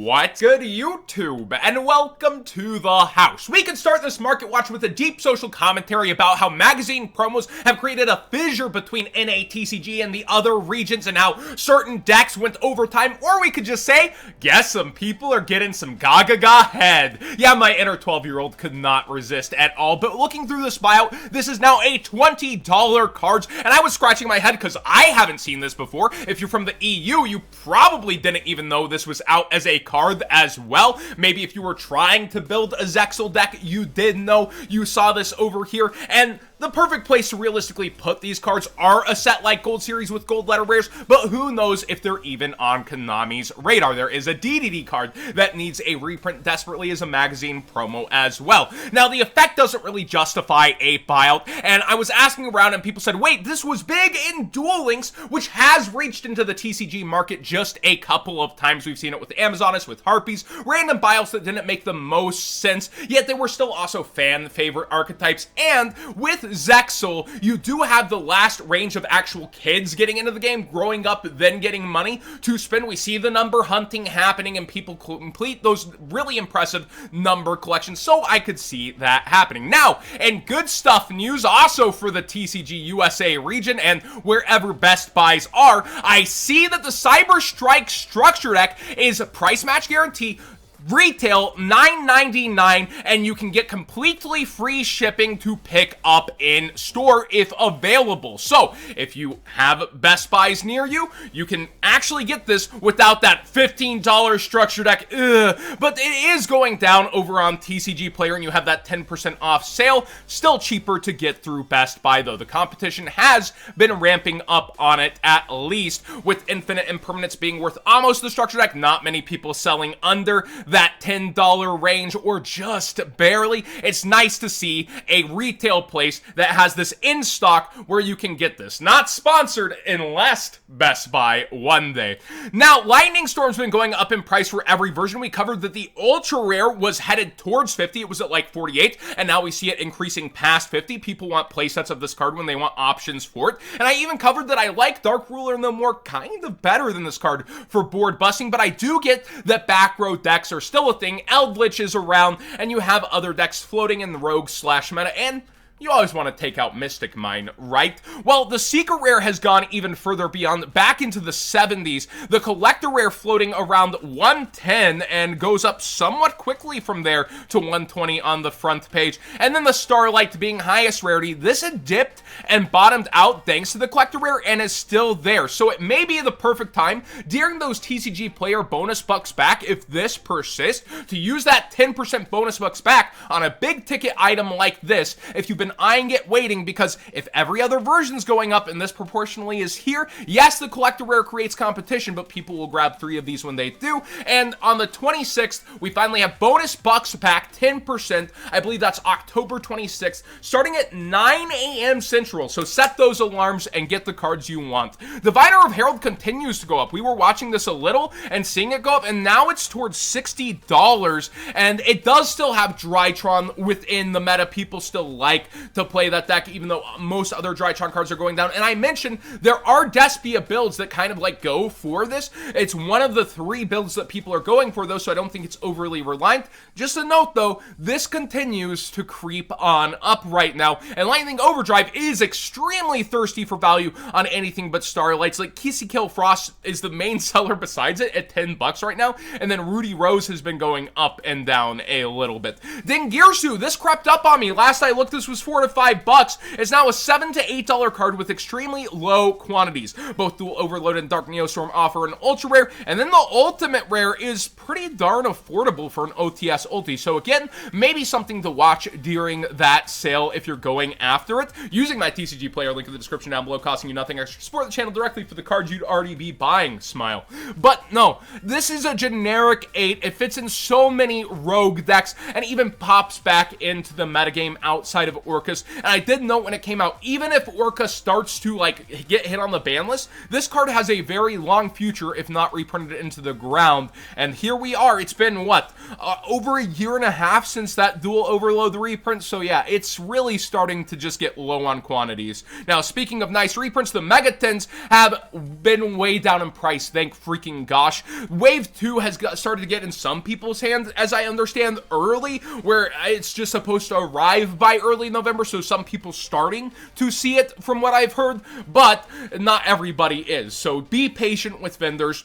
What's good, YouTube, and welcome to the house. We can start this market watch with a deep social commentary about how magazine promos have created a fissure between NA, TCG, and the other regions, and how certain decks went overtime, or we could just say, guess some people are getting some gaga head. Yeah, my inner 12-year-old could not resist at all, but looking through this buyout, this is now a $20 cards, and I was scratching my head because I haven't seen this before. If you're from the EU, you probably didn't even know this was out as a card as well. Maybe if you were trying to build a Zexal deck, you did know you saw this over here, and the perfect place to realistically put these cards are a set like Gold Series with gold letter rares, but who knows if they're even on Konami's radar. There is a DDD card that needs a reprint desperately as a magazine promo as well. Now, the effect doesn't really justify a buyout, and I was asking around and people said, wait, this was big in Duel Links, which has reached into the TCG market just a couple of times. We've seen it with Amazonas, with Harpies, random buyouts that didn't make the most sense, yet they were still also fan favorite archetypes, and with Zexal, you do have the last range of actual kids getting into the game, growing up, then getting money to spend. We see the number hunting happening and people complete those really impressive number collections, so I could see that happening. Now, and good stuff news also for the TCG USA region and wherever Best Buys are, I see that the Cyber Strike structure deck is price match guarantee, retail $9.99, and you can get completely free shipping to pick up in store if available. So if you have Best Buys near you, you can actually get this without that $15 structure deck. But it is going down over on TCG Player, and you have that 10% off sale. Still cheaper to get through Best Buy, though. The competition has been ramping up on it, at least, with Infinite Impermanence being worth almost the structure deck. Not many people selling under that $10 range, or just barely. It's nice to see a retail place that has this in stock where you can get this. Not sponsored unless Best Buy one day. Now, Lightning Storm's been going up in price for every version. We covered that the Ultra Rare was headed towards 50. It was at like 48, and now we see it increasing past 50. People want playsets of this card when they want options for it. And I even covered that I like Dark Ruler and the more kind of better than this card for board busting, but I do get that back row decks are still a thing. Eldritch is around, and you have other decks floating in the rogue slash meta, and you always want to take out Mystic Mine, right? Well, the Secret Rare has gone even further beyond, back into the 70s. The Collector Rare floating around 110 and goes up somewhat quickly from there to 120 on the front page. And then the Starlight being highest rarity. This had dipped and bottomed out thanks to the Collector Rare and is still there. So it may be the perfect time during those TCG Player bonus bucks back, if this persists, to use that 10% bonus bucks back on a big ticket item like this if you've been eyeing it waiting, because if every other version's going up and this proportionally is here, yes, the Collector Rare creates competition, but people will grab 3 of these when they do. And on the 26th, we finally have bonus bucks back 10%. I believe that's October 26th, starting at 9 a.m. Central. So set those alarms and get the cards you want. The Diviner of Herald continues to go up. We were watching this a little and seeing it go up, and now it's towards $60, and it does still have Drytron within the meta. People still like to play that deck, even though most other Drytron cards are going down. And I mentioned there are Despia builds that kind of like go for this. It's one of the 3 builds that people are going for, though, so I don't think it's overly reliant. Just a note, though, this continues to creep on up right now, and Lightning Overdrive is extremely thirsty for value on anything but Starlights. Like, Kissy Kill Frost is the main seller besides it at $10 right now, and then Rudy Rose has been going up and down a little bit. Dingirsu, this crept up on me. Last I looked, this was $4 to $5. It's now a $7 to $8 card with extremely low quantities. Both Dual Overload and Dark Neostorm offer an Ultra Rare, and then the Ultimate Rare is pretty darn affordable for an OTS ulti. So again, maybe something to watch during that sale if you're going after it. Using my TCG Player link in the description down below, costing you nothing extra. Support the channel directly for the cards you'd already be buying, smile. But no, this is a generic 8. It fits in so many rogue decks and even pops back into the metagame outside of Orcus, and I did note when it came out, even if Orca starts to like get hit on the ban list, this card has a very long future if not reprinted into the ground. And here we are. It's been what, over a year and a half since that dual overload reprint, so yeah, it's really starting to just get low on quantities. Now, speaking of nice reprints, the Megatins have been way down in price, thank freaking gosh. Wave 2 has started to get in some people's hands, as I understand, early, where it's just supposed to arrive by early November, so some people starting to see it from what I've heard, but not everybody is, so be patient with vendors.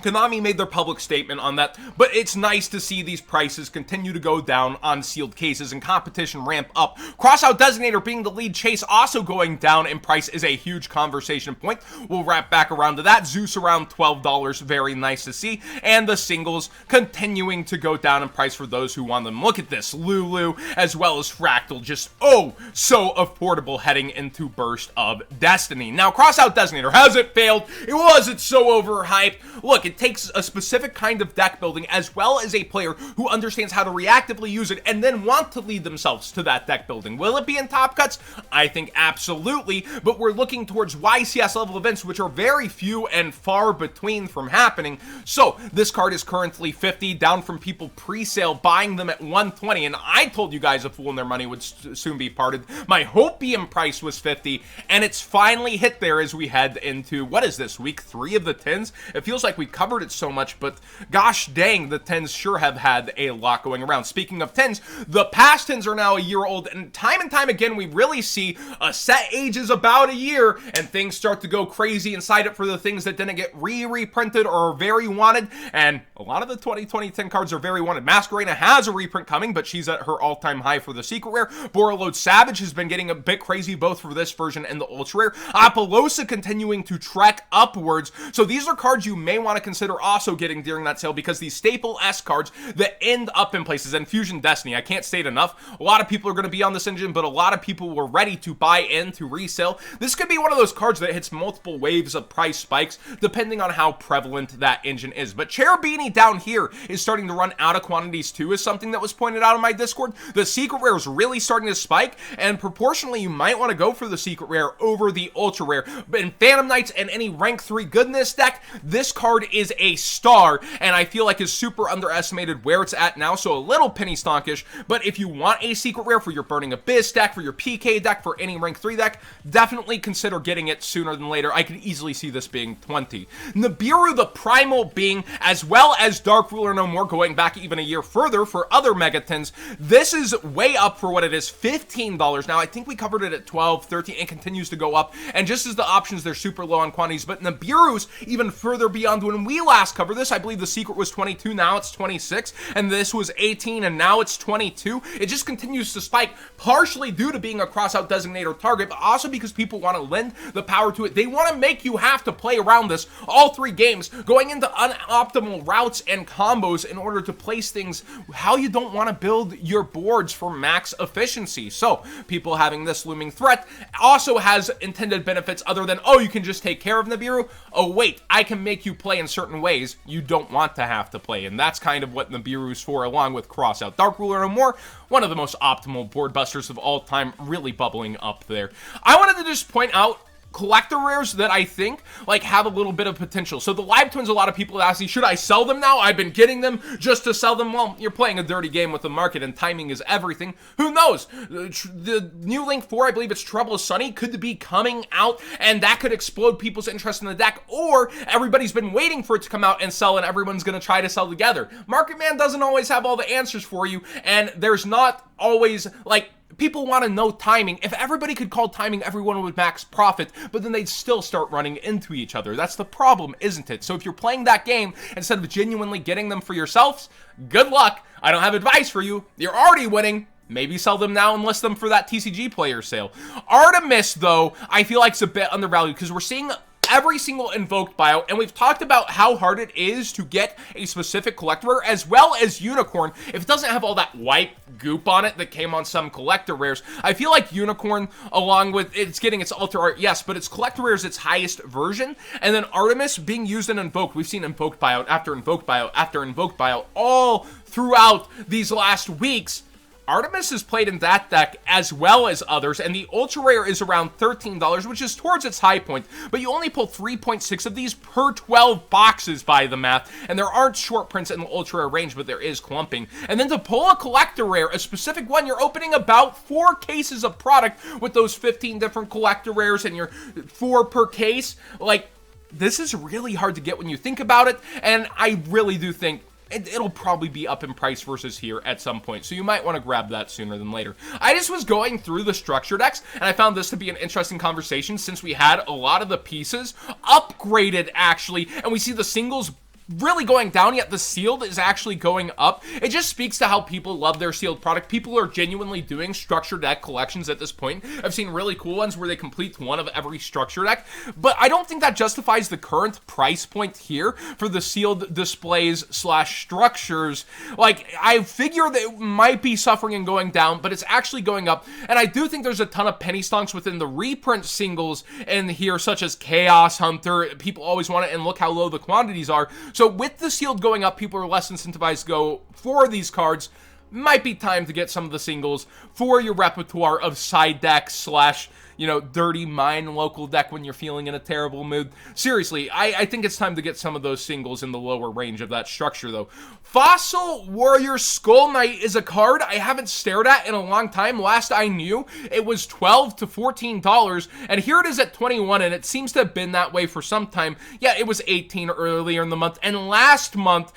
Konami made their public statement on that, but it's nice to see these prices continue to go down on sealed cases and competition ramp up. Crossout Designator being the lead chase also going down in price is a huge conversation point. We'll wrap back around to that. Zeus around $12, very nice to see. And the singles continuing to go down in price for those who want them. Look at this, Lulu as well as Fractal, just oh so affordable heading into Burst of Destiny. Now, Crossout Designator, has it failed? It wasn't so overhyped. Look, it takes a specific kind of deck building as well as a player who understands how to reactively use it and then want to lead themselves to that deck building. Will it be in Top Cuts? I think absolutely, but we're looking towards YCS level events, which are very few and far between from happening. So this card is currently 50, down from people pre-sale buying them at 120, and I told you guys a fool and their money would soon be parted. My hopium price was 50, and it's finally hit there as we head into, what is this, week 3 of the tins? It feels like we've covered it so much, but gosh dang, the 10s sure have had a lot going around. Speaking of 10s, the past 10s are now a year old, and time again, we really see a set age is about a year, and things start to go crazy inside it for the things that didn't get reprinted or are very wanted, and a lot of the 2020 10 cards are very wanted. Masquerena has a reprint coming, but she's at her all-time high for the secret rare. Borreload Savage has been getting a bit crazy both for this version and the ultra rare. Apollosa continuing to trek upwards, so these are cards you may want to consider also getting during that sale, because these staple S cards that end up in places, and Fusion Destiny, I can't state enough, a lot of people are going to be on this engine, but a lot of people were ready to buy in to resale. This could be one of those cards that hits multiple waves of price spikes depending on how prevalent that engine is. But Cherubini down here is starting to run out of quantities too, is something that was pointed out in my Discord. The secret rare is really starting to spike, and proportionally you might want to go for the secret rare over the ultra rare. But in Phantom Knights and any rank 3 goodness deck, this card is a star, and I feel like is super underestimated where it's at now, so a little penny stonkish. But if you want a secret rare for your Burning Abyss deck, for your PK deck, for any rank 3 deck, definitely consider getting it sooner than later. I could easily see this being 20. Nibiru, the primal being, as well as Dark Ruler No More, going back even a year further for other Megatins. This is way up for what it is, $15. Now, I think we covered it at 12, 13, and continues to go up, and just as the options, they're super low on quantities, but Nibiru's even further beyond. When we last covered this, I believe the secret was 22, now it's 26, and this was 18, and now it's 22. It just continues to spike, partially due to being a Crossout Designator target, but also because people want to lend the power to it. They want to make you have to play around this all 3 games, going into unoptimal routes and combos in order to place things how you don't want to build your boards for max efficiency. So people having this looming threat also has intended benefits other than, oh, you can just take care of Nibiru. Oh wait, I can make you play in certain ways you don't want to have to play, and that's kind of what Nibiru's for, along with Crossout. Dark Ruler No More, one of the most optimal board busters of all time, really bubbling up there. I wanted to just point out collector rares that I think like have a little bit of potential. So the Live Twins, a lot of people ask me, should I sell them now? I've been getting them just to sell them. Well, you're playing a dirty game with the market, and timing is everything. Who knows? The new Link 4, I believe it's Trouble Sunny, could be coming out, and that could explode people's interest in the deck, or everybody's been waiting for it to come out and sell, and everyone's going to try to sell together. Market Man doesn't always have all the answers for you, and there's not always like people want to know timing. If everybody could call timing, everyone would max profit, but then they'd still start running into each other. That's the problem, isn't it? So if you're playing that game instead of genuinely getting them for yourselves, good luck. I don't have advice for you. You're already winning. Maybe sell them now and list them for that TCG player sale. Artemis, though, I feel like it's a bit undervalued because we're seeing every single invoked buyout, and we've talked about how hard it is to get a specific collector, as well as Unicorn. If it doesn't have all that white goop on it that came on some collector rares, I feel like Unicorn, along with it's getting its Ultra Art, yes, but its collector rare is its highest version, and then Artemis being used in invoked. We've seen invoked buyout after invoked buyout after invoked buyout all throughout these last weeks. Artemis is played in that deck as well as others, and the ultra rare is around $13, which is towards its high point, but you only pull 3.6 of these per 12 boxes by the math, and there aren't short prints in the ultra rare range, but there is clumping. And then to pull a collector rare, a specific one, you're opening about 4 cases of product with those 15 different collector rares and your 4 per case. Like, this is really hard to get when you think about it, and I really do think it'll probably be up in price versus here at some point, so you might want to grab that sooner than later. I just was going through the structure decks, and I found this to be an interesting conversation since we had a lot of the pieces upgraded, actually, and we see the singles really going down, yet the sealed is actually going up. It just speaks to how people love their sealed product. People are genuinely doing structure deck collections at this point. I've seen really cool ones where they complete one of every structure deck, but I don't think that justifies the current price point here for the sealed displays slash structures. Like, I figure that it might be suffering and going down, but it's actually going up, and I do think there's a ton of penny stonks within the reprint singles in here, such as Chaos Hunter. People always want it, and look how low the quantities are. So with the sealed going up, people are less incentivized to go for these cards. Might be time to get some of the singles for your repertoire of side decks slash, you know, dirty mine local deck when you're feeling in a terrible mood. Seriously, I think it's time to get some of those singles in the lower range of that structure, though. Fossil Warrior Skull Knight is a card I haven't stared at in a long time. Last I knew, it was $12 to $14, and here it is at 21, and it seems to have been that way for some time. Yeah, it was 18 earlier in the month, and last month,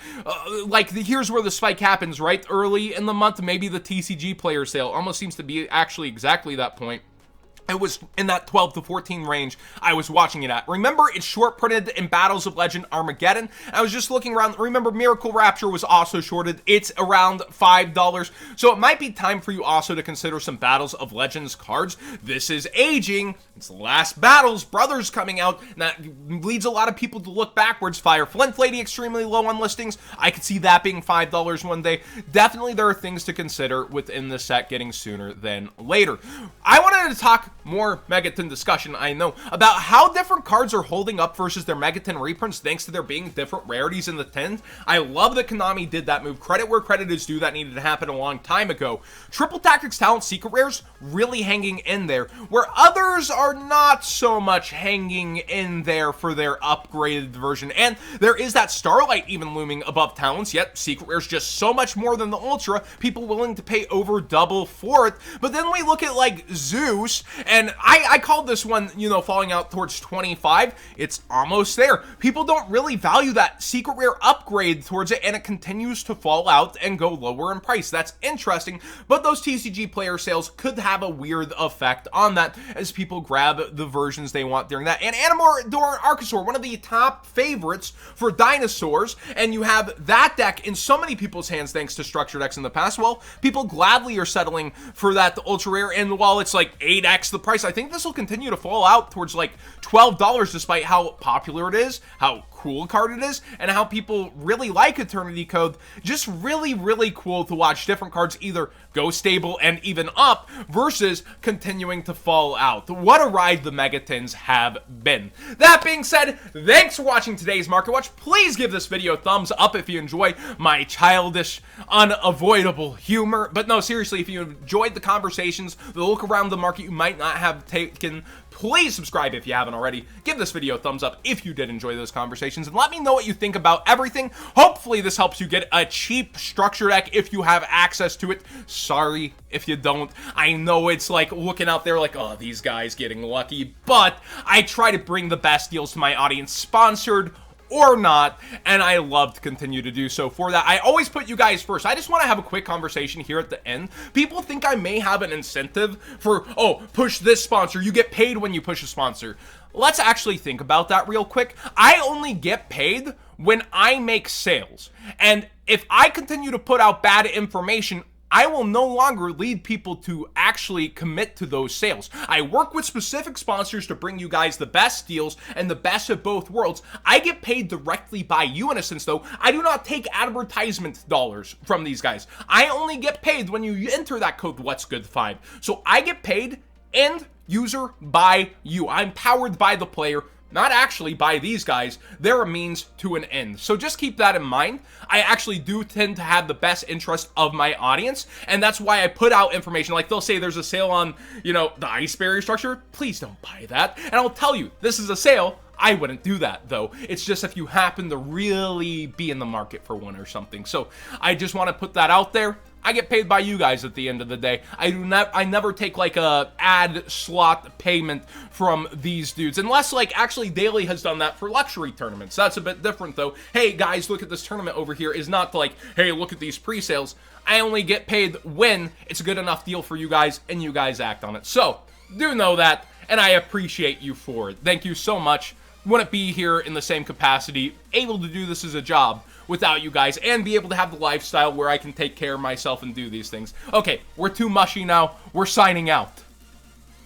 here's where the spike happens, right? Early in the month, maybe the TCG player sale. Almost seems to be actually exactly that point. It was in that 12 to 14 range I was watching it at. Remember, it's short printed in Battles of Legend Armageddon. I was just looking around. Remember, Miracle Rapture was also shorted. It's around $5. So it might be time for you also to consider some Battles of Legends cards. This is aging. It's the last Battles. Brothers coming out. And that leads a lot of people to look backwards. Fire Flint Lady extremely low on listings. I could see that being $5 one day. Definitely there are things to consider within the set getting sooner than later. I wanted to talk more Megatin discussion, I know, about how different cards are holding up versus their Megatin reprints thanks to there being different rarities in the tins. I love that Konami did that move. Credit where credit is due. That needed to happen a long time ago. Triple Tactics Talent Secret Rares really hanging in there, where others are not so much hanging in there for their upgraded version. And there is that Starlight even looming above Talents, yet Secret Rares just so much more than the Ultra, people willing to pay over double for it. But then we look at like Zeus, and I called this one, you know, falling out towards 25. It's almost there. People don't really value that secret rare upgrade towards it, and it continues to fall out and go lower in price. That's interesting, but those TCG player sales could have a weird effect on that as people grab the versions they want during that. And Animor Doran Archosaur, one of the top favorites for dinosaurs, and you have that deck in so many people's hands thanks to structure decks in the past. Well, people gladly are settling for that ultra rare, and while it's like 8x the price, I think this will continue to fall out towards like $12 despite how popular it is, how cool card it is, and how people really like Eternity Code. Just really, really cool to watch different cards either go stable and even up versus continuing to fall out. What a ride the Megatins have been. That being said, thanks for watching today's Market Watch. Please give this video a thumbs up if you enjoy my childish, unavoidable humor. But no, seriously, if you enjoyed the conversations, the look around the market you might not have taken, please subscribe if you haven't already. Give this video a thumbs up if you did enjoy those conversations, and let me know what you think about everything. Hopefully this helps you get a cheap structure deck if you have access to it. Sorry if you don't. I know it's like looking out there like, oh, these guys getting lucky, but I try to bring the best deals to my audience, sponsored or not, and I love to continue to do so. For that, I always put you guys first. I just want to have a quick conversation here at the end. People think I may have an incentive for, oh, push this sponsor. You get paid when you push a sponsor. Let's actually think about that real quick. I only get paid when I make sales. And if I continue to put out bad information, I will no longer lead people to actually commit to those sales. I work with specific sponsors to bring you guys the best deals and the best of both worlds. I get paid directly by you in a sense, though. I do not take advertisement dollars from these guys. I only get paid when you enter that code What's Good 5. So I get paid end user by you. I'm powered by the player, not actually by these guys. They're a means to an end. So just keep that in mind. I actually do tend to have the best interest of my audience, and that's why I put out information. Like, they'll say there's a sale on, you know, the ice barrier structure. Please don't buy that. And I'll tell you, this is a sale. I wouldn't do that, though. It's just if you happen to really be in the market for one or something. So I just want to put that out there. I get paid by you guys at the end of the day. I never take like a ad slot payment from these dudes, unless like actually Daily has done that for luxury tournaments. That's a bit different though. Hey guys, look at this tournament over here, is not like, hey, look at these pre-sales. I only get paid when it's a good enough deal for you guys and you guys act on it. So do know that, and I appreciate you for it. Thank you so much. Wouldn't be here in the same capacity, able to do this as a job without you guys, and be able to have the lifestyle where I can take care of myself and do these things. Okay, we're too mushy now. We're signing out.